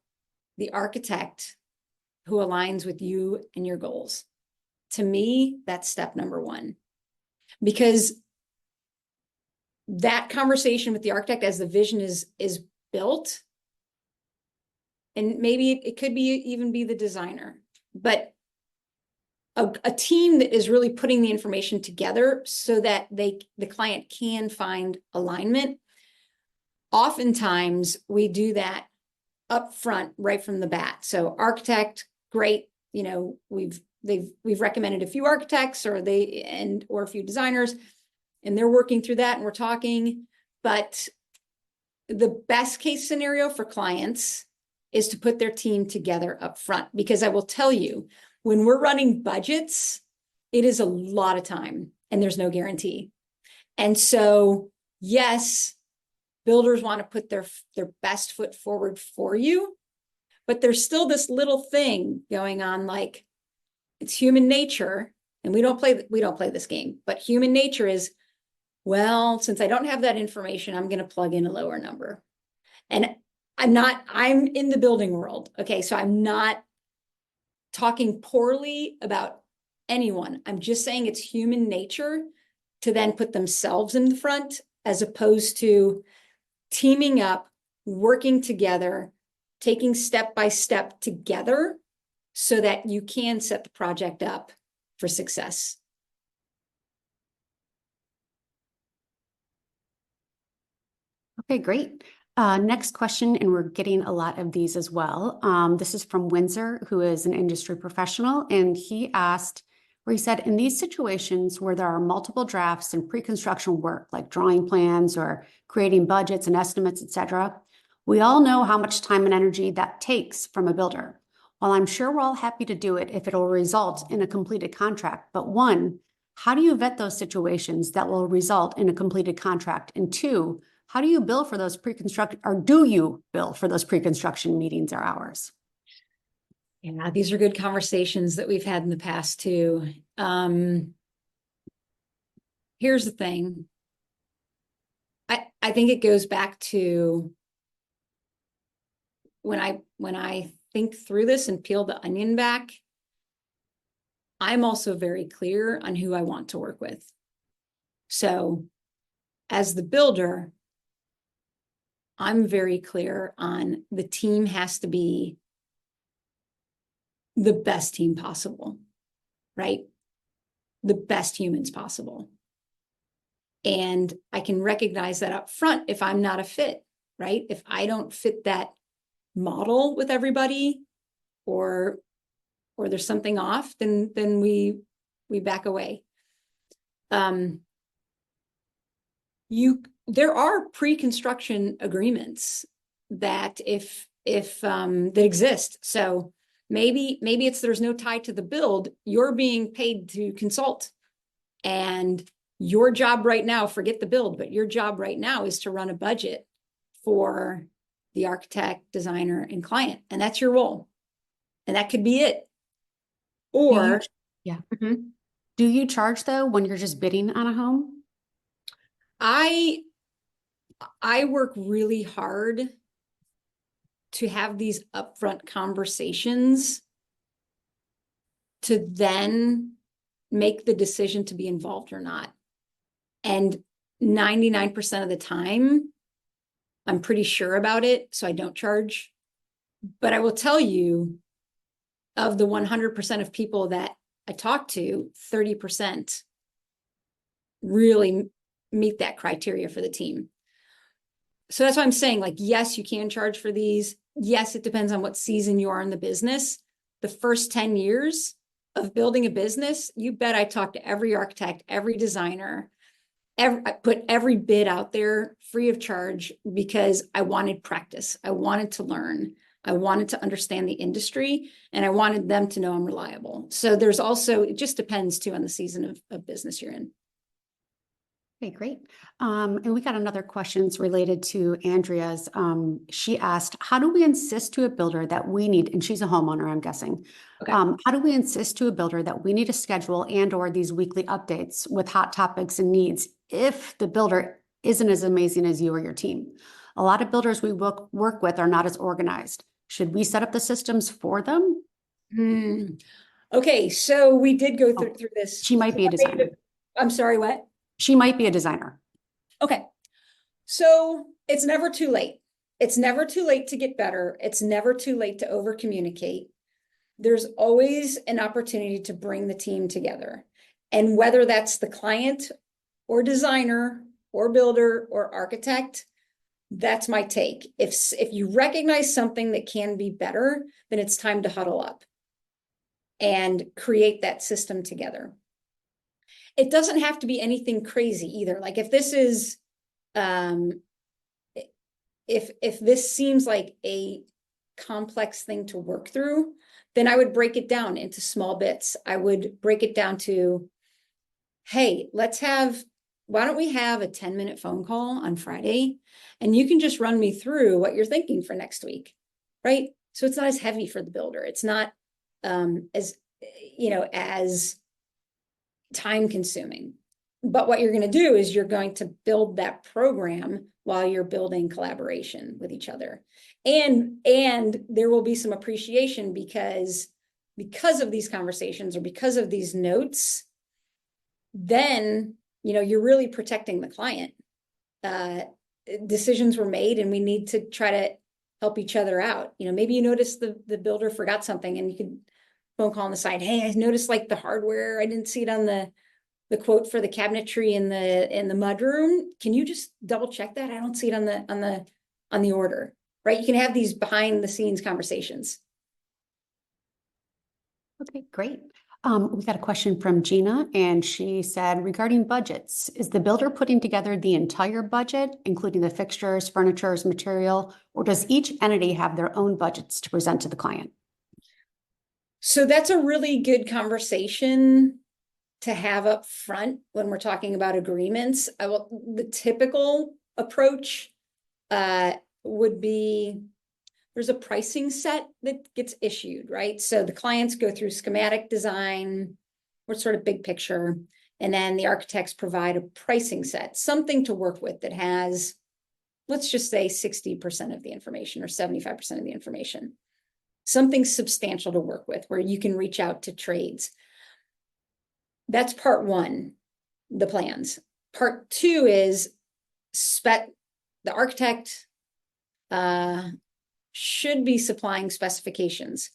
the architect who aligns with you and your goals. To me, that's step number one, because that conversation with the architect as the vision is built, and maybe it could be even be the designer, but a team that is really putting the information together so that the client can find alignment. Oftentimes we do that up front right from the bat. So architect, great, we've recommended a few architects or a few designers, and they're working through that and we're talking. But the best case scenario for clients is to put their team together up front, because I will tell you, when we're running budgets, it is a lot of time and there's no guarantee. And so, yes, builders want to put their best foot forward for you, but there's still this little thing going on, like it's human nature, and we don't play this game, but human nature is, well, since I don't have that information, I'm going to plug in a lower number. And I'm in the building world. Okay. So I'm not talking poorly about anyone. I'm just saying it's human nature to then put themselves in the front, as opposed to teaming up, working together, taking step by step together so that you can set the project up for success. Okay, great. Next question, and we're getting a lot of these as well. This is from Windsor, who is an industry professional, and he asked, where he said, in these situations where there are multiple drafts and pre-construction work, like drawing plans or creating budgets and estimates, etc., we all know how much time and energy that takes from a builder. While I'm sure we're all happy to do it if it'll result in a completed contract, but one, how do you vet those situations that will result in a completed contract? And two, how do you bill for those pre-construction, or do you bill for those pre-construction meetings or hours? Yeah, these are good conversations that we've had in the past too. Here's the thing. I think it goes back to when I think through this and peel the onion back, I'm also very clear on who I want to work with. So as the builder, I'm very clear on the team has to be the best team possible, right? The best humans possible. And I can recognize that up front if I'm not a fit, right? If I don't fit that model with everybody, or there's something off, then we back away. There are pre-construction agreements that that exist. So maybe it's there's no tie to the build. You're being paid to consult, and Your job right now, forget the build, but your job right now is to run a budget for the architect, designer, and client. And that's your role. And that could be it. Or, yeah. Mhm. Do you charge though when you're just bidding on a home? I work really hard to have these upfront conversations to then make the decision to be involved or not. And 99% of the time, I'm pretty sure about it, so I don't charge. But I will tell you, of the 100% of people that I talk to, 30% really meet that criteria for the team. So that's why I'm saying, like, yes, you can charge for these. Yes, it depends on what season you are in the business. The first 10 years of building a business, you bet I talk to every architect, every designer, I put every bid out there free of charge because I wanted practice. I wanted to learn. I wanted to understand the industry, and I wanted them to know I'm reliable. So there's also, it just depends too on the season of business you're in. Okay, great. And we got another questions related to Andrea's. She asked, how do we insist to a builder that we need, and she's a homeowner, I'm guessing. Okay. How do we insist to a builder that we need a schedule and or these weekly updates with hot topics and needs if the builder isn't as amazing as you or your team? A lot of builders we work with are not as organized. Should we set up the systems for them? Okay, so we did go through this. She might be a designer. I'm sorry, what? She might be a designer. Okay. So it's never too late. It's never too late to get better. It's never too late to over communicate. There's always an opportunity to bring the team together. And whether that's the client or designer or builder or architect, that's my take. If you recognize something that can be better, then it's time to huddle up and create that system together. It doesn't have to be anything crazy either. Like if this is, if this seems like a complex thing to work through, then I would break it down into small bits. I would break it down to, hey, why don't we have a 10-minute phone call on Friday? And you can just run me through what you're thinking for next week, right? So it's not as heavy for the builder. It's not as time consuming. But what you're going to do is you're going to build that program while you're building collaboration with each other. And there will be some appreciation because of these conversations or because of these notes, then, you're really protecting the client. Decisions were made and we need to try to help each other out. Maybe you noticed the builder forgot something and you could phone call on the side. Hey, I noticed like the hardware. I didn't see it on the quote for the cabinetry in the mudroom. Can you just double check that? I don't see it on the order, right? You can have these behind the scenes conversations. Okay, great. We got a question from Gina, and she said, regarding budgets, is the builder putting together the entire budget, including the fixtures, furniture, material, or does each entity have their own budgets to present to the client? So that's a really good conversation to have up front when we're talking about agreements. The typical approach would be, there's a pricing set that gets issued, right? So the clients go through schematic design, or sort of big picture, and then the architects provide a pricing set, something to work with that has, let's just say 60% of the information or 75% of the information, something substantial to work with where you can reach out to trades. That's part one, the plans. Part two is the architect should be supplying specifications.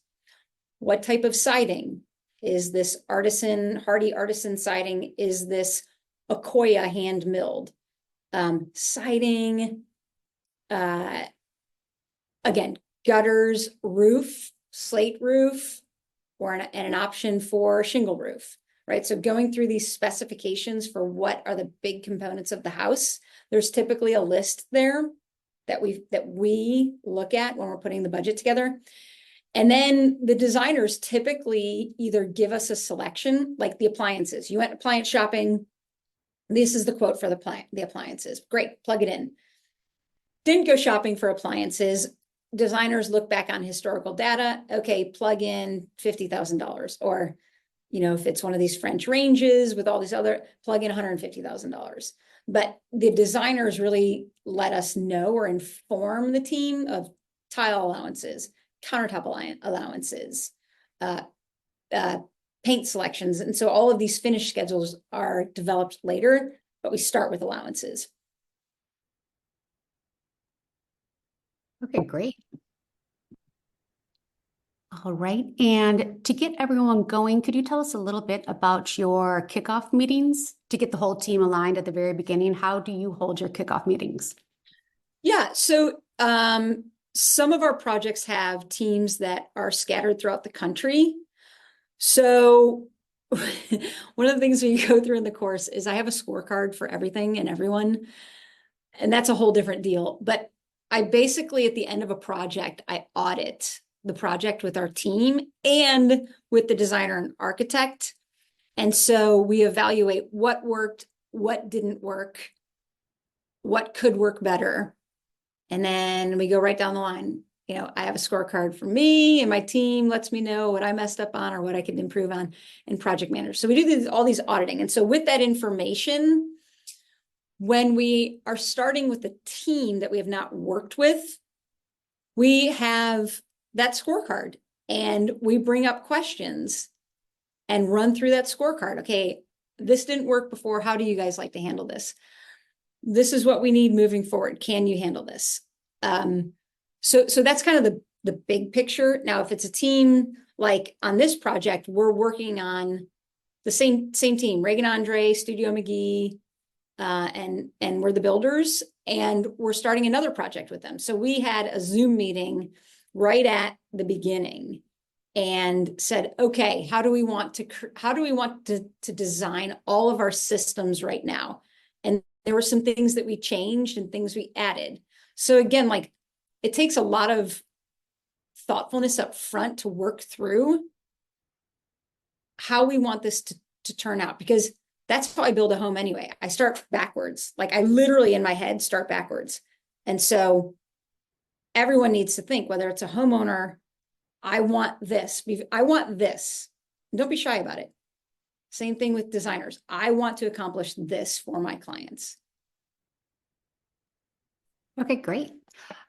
What type of siding? Is this hardy artisan siding? Is this Akoya hand milled? Siding, again, gutters, roof, slate roof, or an option for shingle roof, right? So going through these specifications for what are the big components of the house, there's typically a list there that we look at when we're putting the budget together. And then the designers typically either give us a selection, like the appliances. You went appliance shopping, This is the quote for the appliances. Great, plug it in. Didn't go shopping for appliances. Designers look back on historical data. Okay, plug in $50,000. Or, if it's one of these French ranges with all these other, plug in $150,000. But the designers really let us know or inform the team of tile allowances, countertop allowances, paint selections. And so all of these finish schedules are developed later, but we start with allowances. Okay, great. All right. And to get everyone going, could you tell us a little bit about your kickoff meetings to get the whole team aligned at the very beginning? How do you hold your kickoff meetings? Yeah. So some of our projects have teams that are scattered throughout the country. So one of the things we go through in the course is I have a scorecard for everything and everyone, and that's a whole different deal. But I basically, at the end of a project, I audit the project with our team and with the designer and architect. And so we evaluate what worked, what didn't work, what could work better. And then we go right down the line. I have a scorecard for me, and my team lets me know what I messed up on or what I can improve on in project manager. So we do all these auditing. And so with that information, when we are starting with a team that we have not worked with, we have that scorecard and we bring up questions and run through that scorecard. Okay, this didn't work before. How do you guys like to handle this? This is what we need moving forward. Can you handle this? So that's kind of the big picture. Now, if it's a team like on this project, we're working on the same team, Reagan Andre, Studio McGee, and we're the builders, and we're starting another project with them. So we had a Zoom meeting right at the beginning and said, okay, how do we want to design all of our systems right now? And there were some things that we changed and things we added. So again, it takes a lot of thoughtfulness up front to work through how we want this to turn out, because that's how I build a home anyway. I start backwards. I literally in my head start backwards. And so everyone needs to think, whether it's a homeowner, I want this. I want this. Don't be shy about it. Same thing with designers. I want to accomplish this for my clients. Okay, great.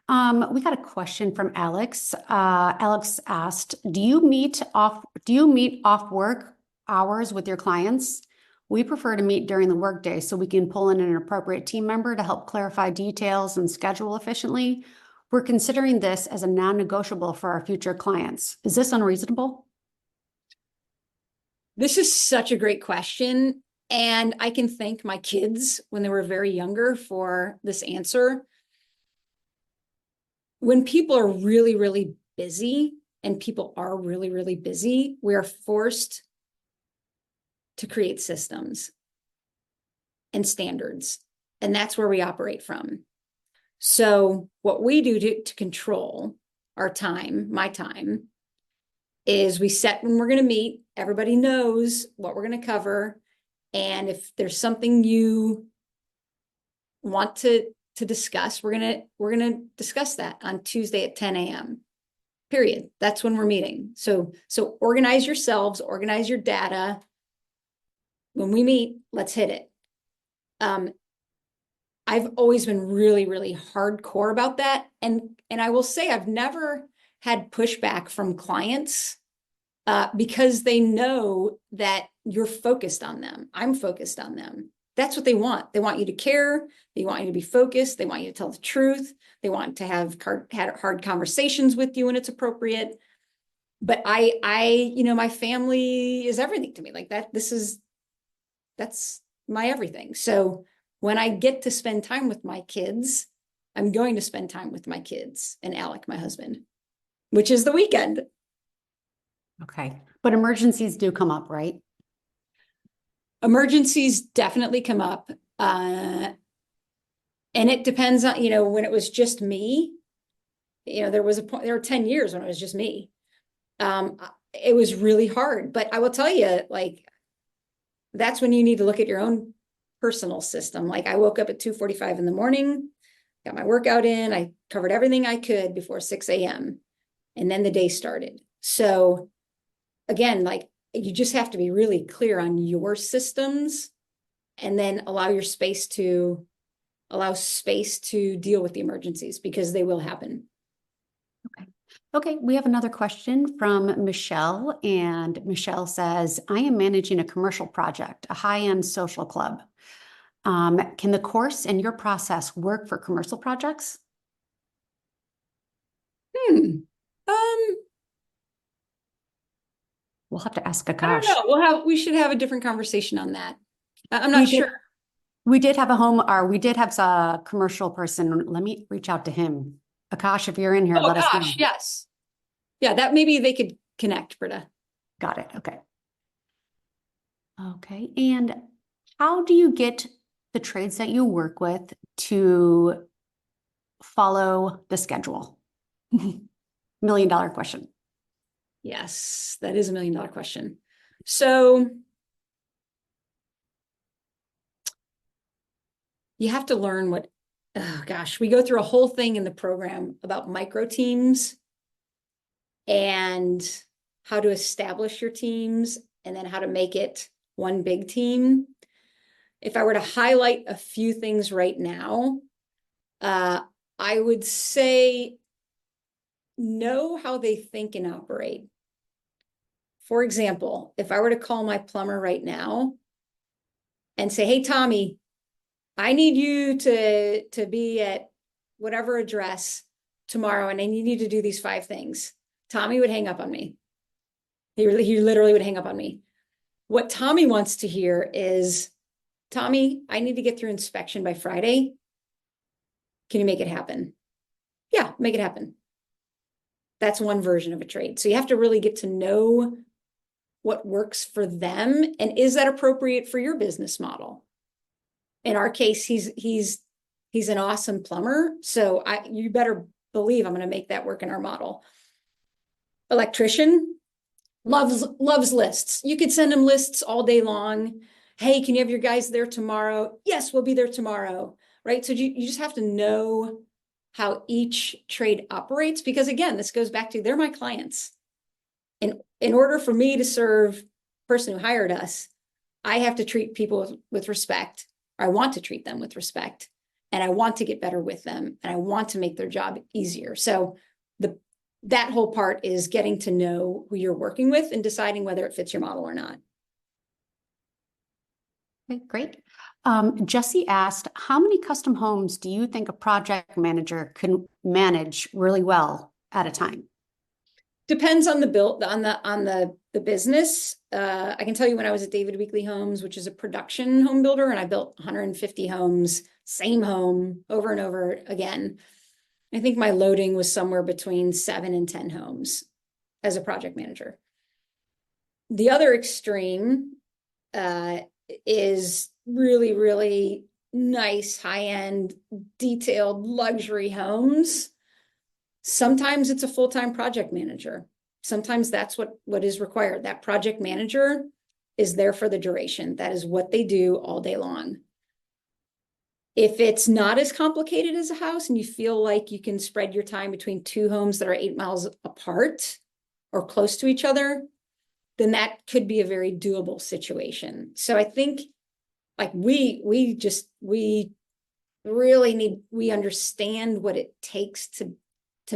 We got a question from Alex. Alex asked, do you meet off work hours with your clients? We prefer to meet during the workday so we can pull in an appropriate team member to help clarify details and schedule efficiently. We're considering this as a non-negotiable for our future clients. Is this unreasonable? This is such a great question. And I can thank my kids when they were very younger for this answer. When people are really, really busy, and people are really, really busy, we are forced to create systems and standards. And that's where we operate from. So what we do to control our time, my time, is we set when we're going to meet. Everybody knows what we're going to cover. And if there's something you want to discuss, we're gonna discuss that on Tuesday at 10 a.m. Period. That's when we're meeting. So organize yourselves, organize your data. When we meet, let's hit it. I've always been really, really hardcore about that. And I will say I've never had pushback from clients because they know that you're focused on them. I'm focused on them. That's what they want. They want you to care. They want you to be focused. They want you to tell the truth. They want to have hard conversations with you when it's appropriate. But my family is everything to me. That's my everything. So when I get to spend time with my kids, I'm going to spend time with my kids and Alec, my husband, which is the weekend. Okay. But emergencies do come up, right? Emergencies definitely come up. And it depends on, when it was just me, there was a point, there were 10 years when it was just me. It was really hard, but I will tell you, that's when you need to look at your own personal system. Like I woke up at 2:45 in the morning, got my workout in, I covered everything I could before 6 a.m. and then the day started. So again, like you just have to be really clear on your systems and then allow space to deal with the emergencies because they will happen. Okay, we have another question from Michelle, and Michelle says, I am managing a commercial project, a high-end social club. Can the course and your process work for commercial projects? We'll have to ask Akash. I don't know. We should have a different conversation on that. I'm not sure. We did have a commercial person. Let me reach out to him. Akash, if you're in here, let us know. Yes. Yeah, that maybe they could connect, Britta. Got it. Okay. Okay. And how do you get the trades that you work with to follow the schedule? $1 million question. Yes, that is $1 million question. So you have to learn we go through a whole thing in the program about micro teams and how to establish your teams and then how to make it one big team. If I were to highlight a few things right now, I would say know how they think and operate. For example, if I were to call my plumber right now and say, hey, Tommy, I need you to be at whatever address tomorrow, and you need to do these 5 things. Tommy would hang up on me. He literally would hang up on me. What Tommy wants to hear is, Tommy, I need to get through inspection by Friday. Can you make it happen? Yeah, make it happen. That's one version of a trade. So you have to really get to know what works for them, and is that appropriate for your business model? In our case, he's an awesome plumber, so you better believe I'm going to make that work in our model. Electrician loves lists. You could send him lists all day long. Hey, can you have your guys there tomorrow? Yes, we'll be there tomorrow. Right? So you just have to know how each trade operates, because again, this goes back to they're my clients. In order for me to serve the person who hired us, I have to treat people with respect. I want to treat them with respect, and I want to get better with them, and I want to make their job easier. So that whole part is getting to know who you're working with and deciding whether it fits your model or not. Okay, great. Jesse asked, how many custom homes do you think a project manager can manage really well at a time? Depends on the build, on the business. I can tell you when I was at David Weekley Homes, which is a production home builder, and I built 150 homes, same home over and over again. I think my loading was somewhere between 7 and 10 homes as a project manager. The other extreme is really, really nice, high-end, detailed luxury homes. Sometimes it's a full-time project manager. Sometimes that's what is required. That project manager is there for the duration. That is what they do all day long. If it's not as complicated as a house and you feel like you can spread your time between 2 homes that are 8 miles apart or close to each other, then that could be a very doable situation. So I think like we understand what it takes to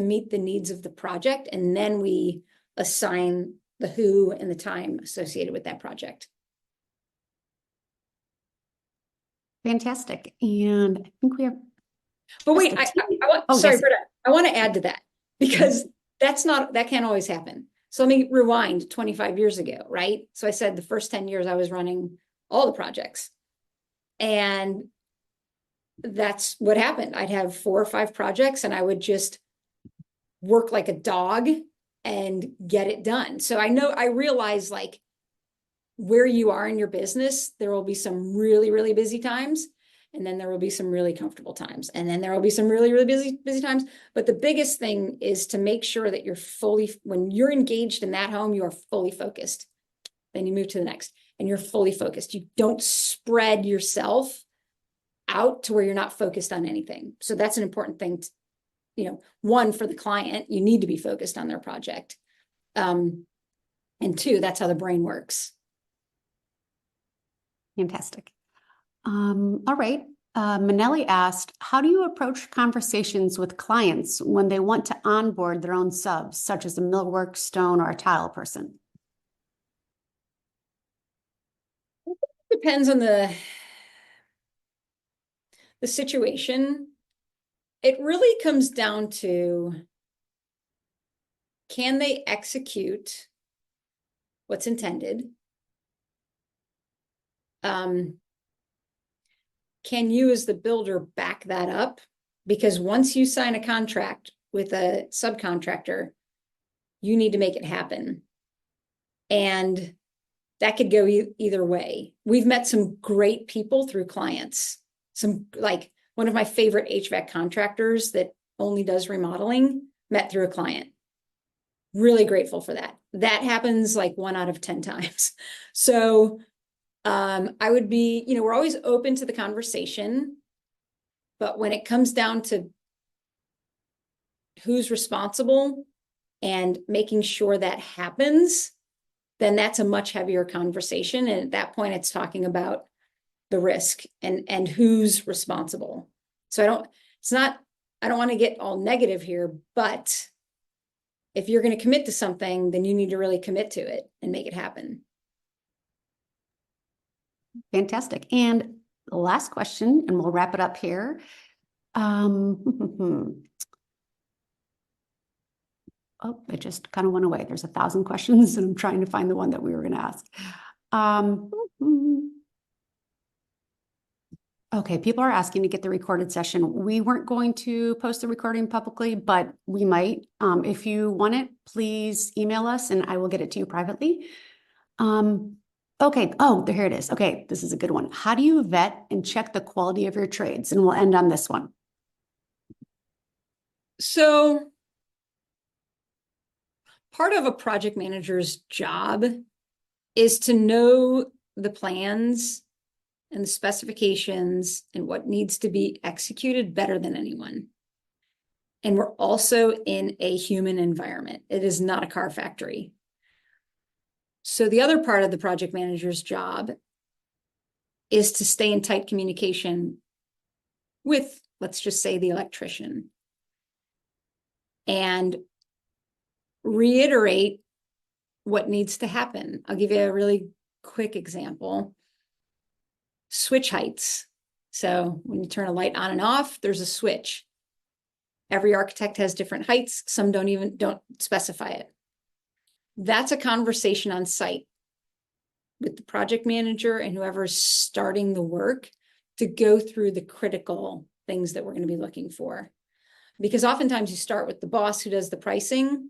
meet the needs of the project, and then we assign the who and the time associated with that project. Fantastic. And I think we have. But wait, sorry, Britta, I want to add to that, because that can't always happen. So let me rewind 25 years ago, right? So I said the first 10 years I was running all the projects, and that's what happened. I'd have 4 or 5 projects and I would just work like a dog and get it done. So I realize like where you are in your business, there will be some really, really busy times, and then there will be some really comfortable times, and then there will be some really, really busy times. But the biggest thing is to make sure that when you're engaged in that home, you are fully focused. Then you move to the next. and you're fully focused. You don't spread yourself out to where you're not focused on anything. So that's an important thing to, one, for the client, you need to be focused on their project. And two, that's how the brain works. Fantastic. All right. Manelli asked, how do you approach conversations with clients when they want to onboard their own subs, such as a millwork, stone, or a tile person? Depends on the situation. It really comes down to, can they execute what's intended? Can you as the builder back that up? Because once you sign a contract with a subcontractor, you need to make it happen. And that could go either way. We've met some great people through clients. Like one of my favorite HVAC contractors that only does remodeling, met through a client. Really grateful for that. That happens like 1 out of 10 times. So I would be, we're always open to the conversation, but when it comes down to who's responsible and making sure that happens, then that's a much heavier conversation. And at that point, it's talking about the risk and who's responsible. So I don't want to get all negative here, but if you're going to commit to something, then you need to really commit to it and make it happen. Fantastic. And the last question, and we'll wrap it up here. Oh, it just kind of went away. There's 1,000 questions, and I'm trying to find the one that we were going to ask. Okay, people are asking to get the recorded session. We weren't going to post the recording publicly, but we might. If you want it, please email us and I will get it to you privately. Okay. Oh, here it is. Okay, this is a good one. How do you vet and check the quality of your trades? And we'll end on this one. So part of a project manager's job is to know the plans and the specifications and what needs to be executed better than anyone. And we're also in a human environment. It is not a car factory. So the other part of the project manager's job is to stay in tight communication with, let's just say, the electrician, and reiterate what needs to happen. I'll give you a really quick example. Switch heights. So when you turn a light on and off, there's a switch. Every architect has different heights. Some don't specify it. That's a conversation on site with the project manager and whoever's starting the work to go through the critical things that we're going to be looking for. Because oftentimes you start with the boss who does the pricing,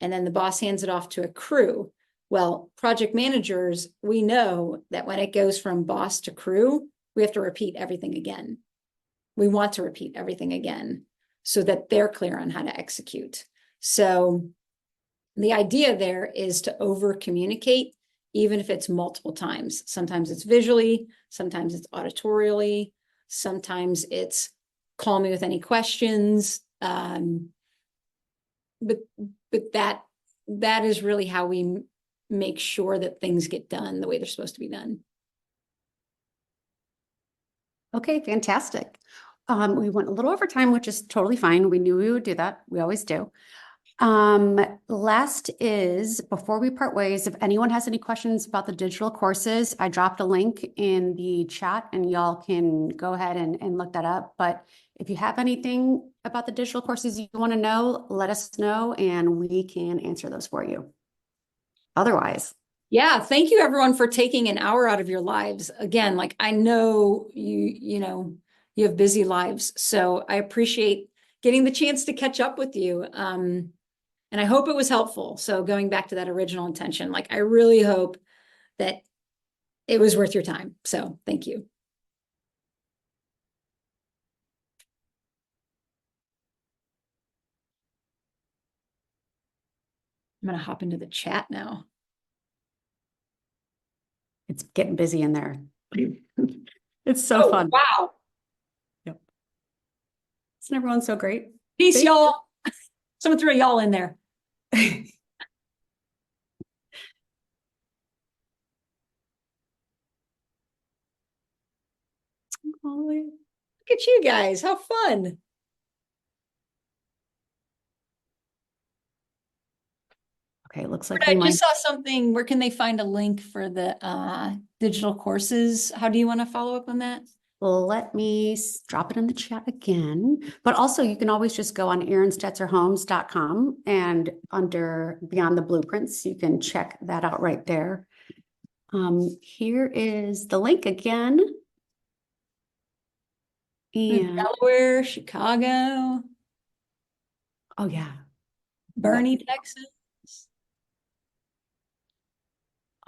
and then the boss hands it off to a crew. Well, project managers, we know that when it goes from boss to crew, we have to repeat everything again. We want to repeat everything again so that they're clear on how to execute. So the idea there is to over communicate, even if it's multiple times. Sometimes it's visually, sometimes it's auditorially, sometimes it's call me with any questions. But that is really how we make sure that things get done the way they're supposed to be done. Okay, fantastic. We went a little over time, which is totally fine. We knew we would do that. We always do. Last is, before we part ways, if anyone has any questions about the digital courses, I dropped a link in the chat and y'all can go ahead and look that up. But if you have anything about the digital courses you want to know, let us know and we can answer those for you. Otherwise. Yeah, thank you everyone for taking an hour out of your lives. Again, like I know you have busy lives, so I appreciate getting the chance to catch up with you. And I hope it was helpful. So going back to that original intention, like I really hope that it was worth your time. So thank you. I'm going to hop into the chat now. It's getting busy in there. It's so Oh, fun. wow. Yep. Isn't everyone so great? Peace, See? y'all. Someone threw a y'all in there. Holly. Look at you guys. How fun. Okay, it looks like I we might. just saw something. Where can they find a link for the digital courses? How do you want to follow up on that? Let me drop it in the chat again. But also, you can always just go on erinstetzerhomes.com and under Beyond the Blueprints, you can check that out right there. Here is the link again. And Delaware, Chicago, oh, yeah, Bernie, Texas.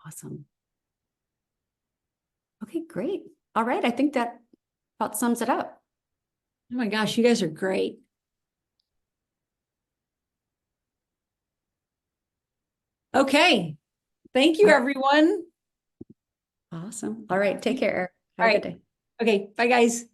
awesome. Okay, great. All right, I think that about sums it up. Oh my gosh, you guys are great. Okay. Thank you, everyone. Awesome. All right, take care, Eric. Have All a good right. day. Okay. Bye, guys.